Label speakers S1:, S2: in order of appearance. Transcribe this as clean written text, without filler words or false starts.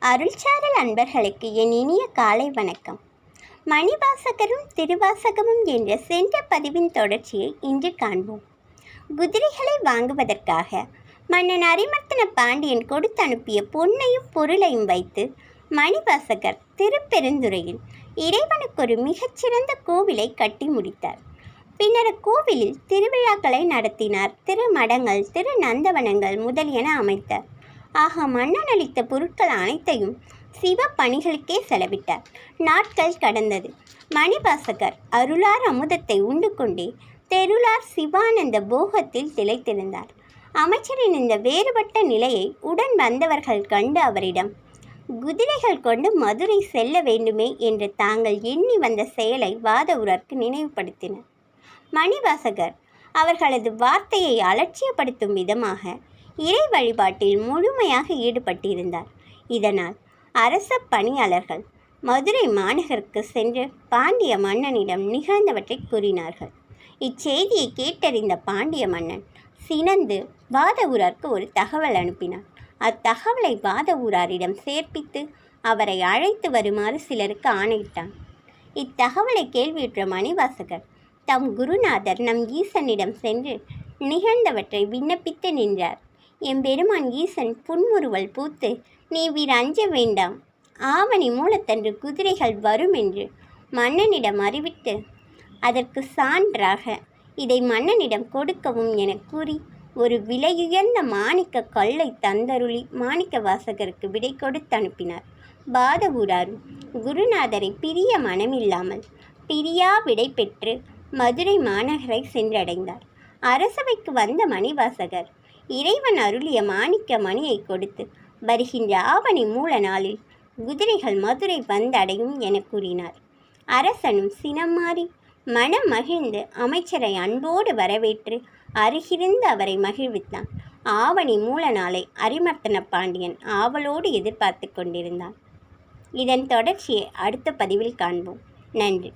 S1: அருள்சாரல் அன்பர்களுக்கு என் இனிய காலை வணக்கம். மணிவாசகரும் திருவாசகமும் என்ற சென்ற பதிவின் தொடர்ச்சியை இன்று காண்போம். குதிரைகளை வாங்குவதற்காக மன்னன் அரிமர்த்தன பாண்டியன் கொடுத்தனுப்பிய பொன்னையும் பொருளையும் வைத்து மணிவாசகர் திருப்பெருந்துறையில் இறைவனுக்கொரு மிகச்சிறந்த கோவிலை கட்டி முடித்தார். பின்னர் கோவிலில் திருவிழாக்களை நடத்தினார். திருமடங்கள், திருநந்தவனங்கள் முதலியன அமைத்தார். ஆக மன்னன் அளித்த பொருட்கள் அனைத்தையும் சிவ பணிகளுக்கே செலவிட்டார். நாட்கள் கடந்தது. மணிவாசகர் அருளார் அமுதத்தை உண்டு கொண்டே தெருளார் சிவானந்த போகத்தில் திளைத்திருந்தார். அமைச்சரின் இந்த வேறுபட்ட நிலையை உடன் வந்தவர்கள் கண்டு அவரிடம், குதிரைகள் கொண்டு மதுரை செல்ல வேண்டுமே என்று தாங்கள் எண்ணி வந்த செயலை வாதவூரருக்கு நினைவுபடுத்தினர். மணிவாசகர் அவர்களது வார்த்தையை அலட்சியப்படுத்தும் விதமாக இறை வழிபாட்டில் முழுமையாக ஈடுபட்டிருந்தார். இதனால் அரச பணியாளர்கள் மதுரை மாநகருக்கு சென்று பாண்டிய மன்னனிடம் நிகழ்ந்தவற்றை கூறினார்கள். இச்செய்தியை கேட்டறிந்த பாண்டிய மன்னன் சினந்து வாதவூராருக்கு ஒரு தகவல் அனுப்பினார். அத்தகவலை வாதவூராரிடம் சேர்ப்பித்து அவரை அழைத்து வருமாறு சிலருக்கு ஆணையிட்டான். இத்தகவலை கேள்வியுற்ற மணிவாசகர் தம் குருநாதர் நம் ஈசனிடம் சென்று நிகழ்ந்தவற்றை விண்ணப்பித்து நின்றார். எம்பெருமான் ஈசன் புன்முறுவல் பூத்து, நீ வீர் அஞ்ச வேண்டாம், ஆவணி மூலத்தன்று குதிரைகள் வரும் என்று மன்னனிடம் அறிவித்து அதற்கு சான்றாக இதை மன்னனிடம் கொடுக்கவும் என கூறி ஒரு விலையுயர்ந்த மாணிக்க கல்லை தந்தருளி மாணிக்க வாசகருக்கு விடை கொடுத்து அனுப்பினார். வாதவூராரும் குருநாதரை பிரிய மனமில்லாமல் பிரியா விடை பெற்று மதுரை மாநகரை சென்றடைந்தார். அரசவைக்கு வந்த மணிவாசகர் இறைவன் அருளிய மாணிக்க மணியை கொடுத்து வருகின்ற ஆவணி மூல நாளில் குதிரைகள் மதுரை வந்தடையும் என கூறினார். அரசனும் சினம் மாறி மனம் மகிழ்ந்து அமைச்சரை அன்போடு வரவேற்று அருகிருந்து அவரை மகிழ்வித்தான். ஆவணி மூல நாளை அரிமர்த்தன பாண்டியன் ஆவலோடு எதிர்பார்த்து கொண்டிருந்தான். இதன் தொடர்ச்சியை அடுத்த பதிவில் காண்போம். நன்றி.